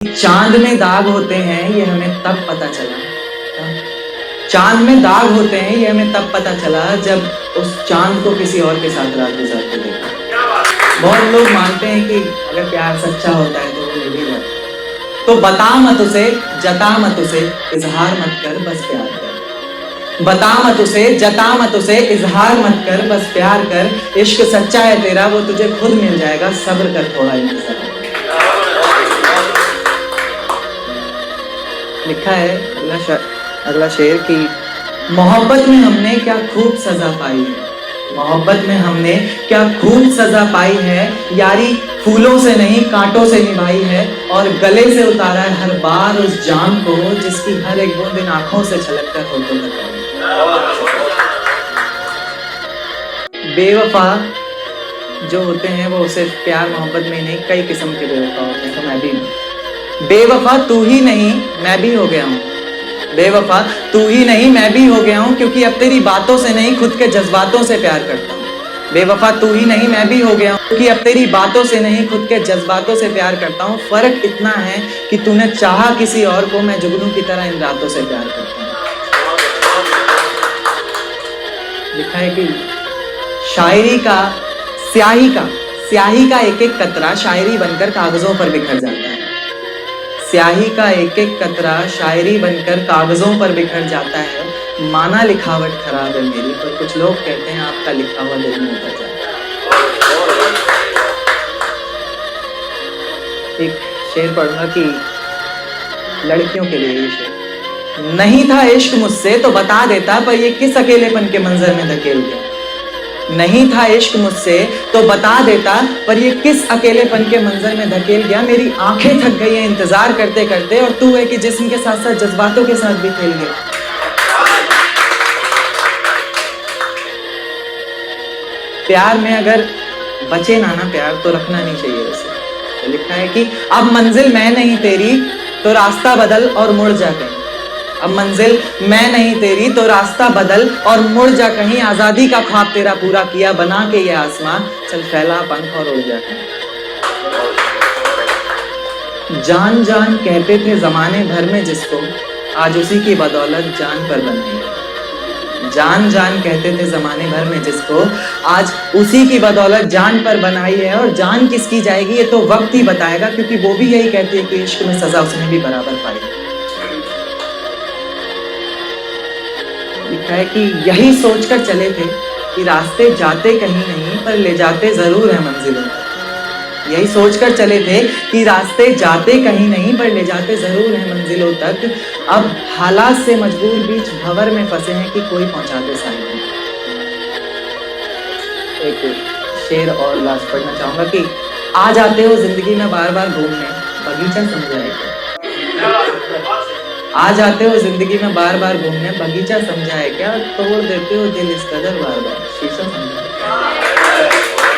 चांद में दाग होते हैं ये हमें तब पता चला, चांद में दाग होते हैं ये हमें तब पता चला जब उस चांद को किसी और के साथ रात गुजारते देखा। बहुत लोग मानते हैं कि अगर प्यार सच्चा होता है तो वो मिल ही जाता है। तो बता मत उसे, जता मत उसे, इजहार मत कर, बस प्यार कर। बता मत उसे, जता मत उसे, इजहार मत कर, बस प्यार कर। इश्क सच्चा है तेरा वो तुझे खुद मिल जाएगा, सब्र कर थोड़ा इंतजार। लिखा है अगला शेर की मोहब्बत में हमने क्या खूब सजा पाई है, मोहब्बत में हमने क्या खूब सजा पाई है, यारी फूलों से नहीं कांटों से निभाई है, और गले से उतारा है हर बार उस जान को जिसकी हर एक बूंद इन आंखों से छलक कर होठों तक आई। बेवफा जो होते हैं वो सिर्फ प्यार मोहब्बत में नहीं, कई किस्म के बेवफा होते हैं। तो मैं भी बेवफा तू ही नहीं मैं भी हो गया हूँ, बेवफा तू ही नहीं मैं भी हो गया हूँ, क्योंकि अब तेरी बातों से नहीं खुद के जज्बातों से प्यार करता हूँ। बेवफा तू ही नहीं मैं भी हो गया हूँ, क्योंकि अब तेरी बातों से नहीं खुद के जज्बातों से प्यार करता हूँ। फर्क इतना है कि तूने चाहा किसी और को, मैं जुगनू की तरह इन रातों से प्यार करता हूँ। लिखा है कि शायरी का स्याही का एक एक कतरा शायरी बनकर कागजों पर बिखर जाता है। स्याही का एक एक कतरा शायरी बनकर कागजों पर बिखर जाता है। माना लिखावट खराब है मेरी, पर कुछ लोग कहते हैं आपका लिखा हुआ दिल में उतर जाता है। एक शेर पढ़ूंगा कि लड़कियों के लिए ये शेर। नहीं था इश्क मुझसे तो बता देता, पर ये किस अकेलेपन के मंजर में धकेल गया। नहीं था इश्क मुझसे तो बता देता, पर ये किस अकेलेपन के मंजर में धकेल गया। मेरी आंखें थक गई हैं इंतजार करते करते, और तू है कि जिस्म के साथ साथ जज्बातों के साथ भी खेल गया। प्यार में अगर बचे ना प्यार तो रखना नहीं चाहिए वैसे। तो लिखा है कि अब मंजिल मैं नहीं तेरी तो रास्ता बदल और मुड़ जा कहीं। अब मंजिल मैं नहीं तेरी तो रास्ता बदल और मुड़ जा कहीं। आजादी का ख्वाब तेरा पूरा किया बना के ये आसमां, चल फैला पंख और उड़ जा कहीं। जान जान कहते थे जमाने भर में जिसको, आज उसी की बदौलत जान पर बनाई। जान जान कहते थे जमाने भर में जिसको, आज उसी की बदौलत जान पर बनाई है। और जान किसकी जाएगी ये तो वक्त ही बताएगा, क्योंकि वो भी यही कहती है कि इश्क में सजा उसने भी बराबर पाई। लिखा है कि यही सोचकर चले थे कि रास्ते जाते कहीं नहीं पर ले जाते जरूर है मंजिलों तक। यही सोचकर चले थे कि रास्ते जाते कहीं नहीं पर ले जाते जरूर है मंजिलों तक। अब हालात से मजबूर बीच भंवर में फंसे हैं कि कोई पहुंचाते साहिब। एक शेर और लास्ट पढ़ना चाहूंगा कि आ जाते हो जिंदगी में बार बार घूमने, बगीचा समझाएगा। आ जाते हो जिंदगी में बार बार घूमने, बगीचा समझा है क्या। तोड़ देते हो दिल इस कदर बार बार, शीशा समझा है।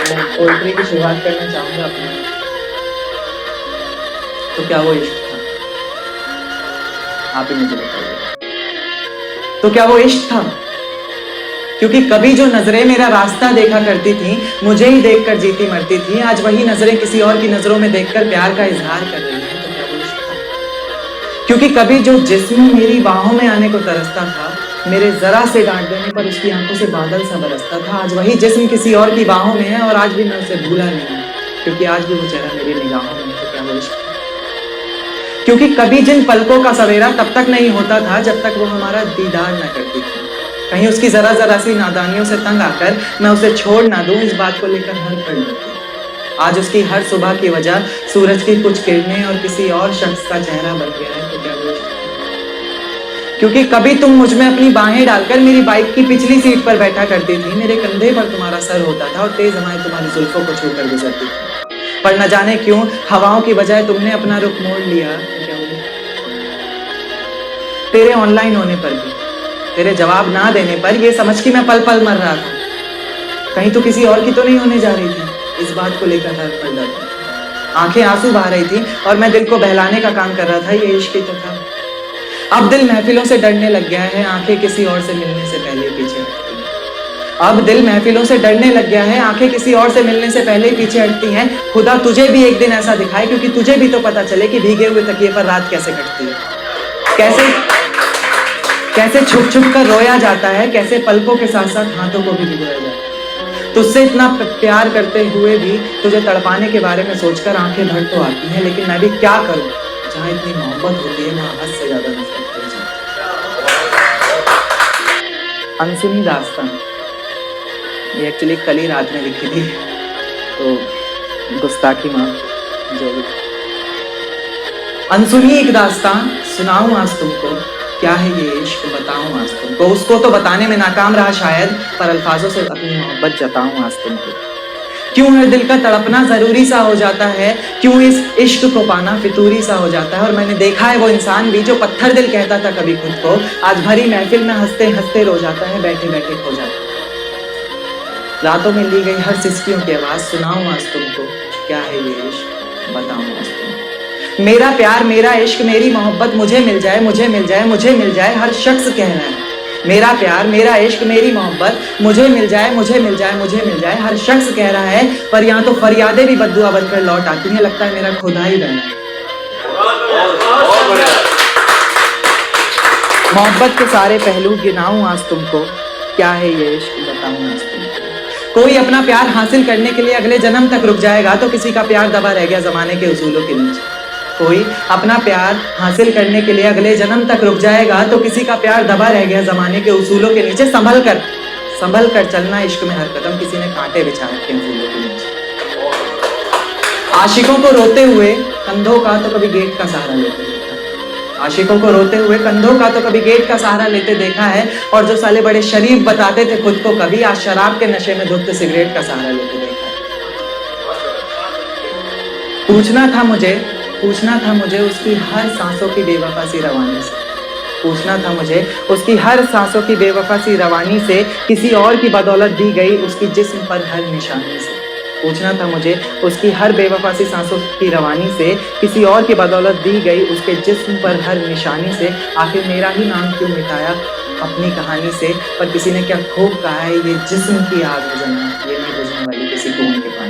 मैं पोएट्री की शुरुआत करना चाहूंगा अपनी। तो क्या वो इश्क था, आप ही मुझे बताइए। तो क्या वो इश्क था, क्योंकि कभी जो नजरें मेरा रास्ता देखा करती थी, मुझे ही देखकर जीती मरती थी, आज वही नजरें किसी और की नजरों में देखकर प्यार का इजहार कर रही है। क्योंकि कभी जो जिस्म मेरी बाहों में आने को तरसता था, मेरे जरा से डांट देने पर उसकी आंखों से बादल सा बरसता था, आज वही जिस्म किसी और की बाहों में है। और आज भी मैं उसे भूला नहीं, क्योंकि आज भी वो चेहरा मेरी निगाहों में है। तो क्या वो इश्क था, क्योंकि कभी जिन पलकों का सवेरा तब तक नहीं होता था जब तक वो हमारा दीदार न करती थी। कहीं उसकी जरा जरा सी नादानियों से तंग आकर मैं उसे छोड़ ना दूं, इस बात को लेकर हर पल डरती। आज उसकी हर सुबह की वजह सूरज की कुछ किरणें और किसी और शख्स का चेहरा बन गया है। तो क्या वो इश्क था, क्योंकि कभी तुम मुझ में अपनी बाहें डालकर मेरी बाइक की पिछली सीट पर बैठा करती थी, मेरे कंधे पर तुम्हारा सर होता था और तेज हवाएं तुम्हारी जुल्फों को छूकर गुजरती थी। पर न जाने क्यों हवाओं की बजाय तुमने अपना रुख मोड़ लिया। तो क्या वो तेरे ऑनलाइन होने पर भी, तेरे जवाब ना देने पर ये समझ के मैं पल पल मर रहा था, कहीं तो किसी और की तो नहीं होने जा रही थी। इस बात को लेकर हर पल डर था। आंखें आंसू बहा रही थी और मैं दिल को बहलाने का काम कर रहा था, ये इश्क ही तो था। अब दिल महफिलों से डरने लग गया है, आंखें किसी और से मिलने से पहले पीछे हटती हैं। अब दिल महफिलों से डरने लग गया है, आंखें किसी और से मिलने से पहले ही पीछे हटती हैं। खुदा तुझे भी एक दिन ऐसा दिखाए, क्योंकि तुझे भी तो पता चले कि भीगे हुए तकिए पर रात कैसे कटती है, कैसे कैसे छुप छुप कर रोया जाता है, कैसे पलकों के साथ साथ हाथों को भी भिगोया जाता है। तुझसे इतना प्यार करते हुए भी तुझे तड़पाने के बारे में सोचकर आंखें भर तो आती हैं, लेकिन मैं भी क्या करूं, जहां इतनी मोहब्बत होती है वहां हद से ज्यादा नफरत हो जाती है। अनसुनी दास्तान ये एक्चुअली कल ही रात में लिखी थी, तो गुस्ताखी माफ जो भी। अनसुनी एक दास्तान सुनाऊं आज तुमको, क्या है ये इश्क बताऊं आज तुमको। उसको तो बताने में नाकाम रहा शायद, पर अल्फाजों से अपनी मोहब्बत जताऊं आज तुमको। क्यों हर दिल का तड़पना जरूरी सा हो जाता है, क्यों इस इश्क को पाना फितूरी सा हो जाता है। और मैंने देखा है वो इंसान भी जो पत्थर दिल कहता था कभी खुद को, आज भरी महफिल में हंसते हंसते रो जाता है, बैठे बैठे खो जाता है। रातों में ली गई हर सिसकियों की आवाज सुनाऊं आज तुमको, क्या है ये इश्क बताऊं आज तुमको। मेरा प्यार मेरा इश्क मेरी मोहब्बत मुझे मिल जाए, मुझे मिल जाए, मुझे मिल जाए, हर शख्स कह रहा है। मेरा प्यार मेरा इश्क मेरी मोहब्बत मुझे मिल जाए, मुझे मिल जाए, मुझे मिल जाए, हर शख्स कह रहा है। पर यहाँ तो फरियादें भी बद्दुआ बनकर लौट आती हैं, लगता है मेरा खुदा ही बना है। मोहब्बत के सारे पहलू गिनाऊं आज तुमको, क्या है ये इश्क बताऊं आज तुमको। कोई अपना प्यार हासिल करने के लिए अगले जन्म तक रुक जाएगा, तो किसी का प्यार दबा रह गया जमाने के उसूलों के नीचे। कोई अपना प्यार हासिल करने के लिए अगले जन्म तक रुक जाएगा, तो किसी का प्यार दबा रह गया जमाने के उसूलों के नीचे। संभल कर चलना इश्क में हर कदम, किसी ने कांटे बिछा रखे फूलों के नीचे। आशिकों को रोते हुए कंधों का तो कभी गेट का सहारा लेते देखा, आशिकों को रोते हुए कंधों का तो कभी गेट का सहारा लेते देखा है। और जो साले बड़े शरीफ बताते थे खुद को, कभी आज शराब के नशे में धुत सिगरेट का सहारा लेते देखा है। पूछना था मुझे उसकी हर सांसों की बेवफा सी रवानी से, पूछना था मुझे उसकी हर सांसों की बेवफा सी रवानी से, किसी और की बदौलत दी गई उसकी जिस्म पर हर निशानी से। पूछना था मुझे उसकी हर बेवफा सी सांसों की रवानी से, किसी और की बदौलत दी गई उसके जिस्म पर हर निशानी से। आखिर मेरा ही नाम क्यों मिटाया अपनी कहानी से, पर किसी ने क्या खूब कहा है, ये जिस्म की आग है जना, ये नहीं बुझने वाली किसी को उनके पास।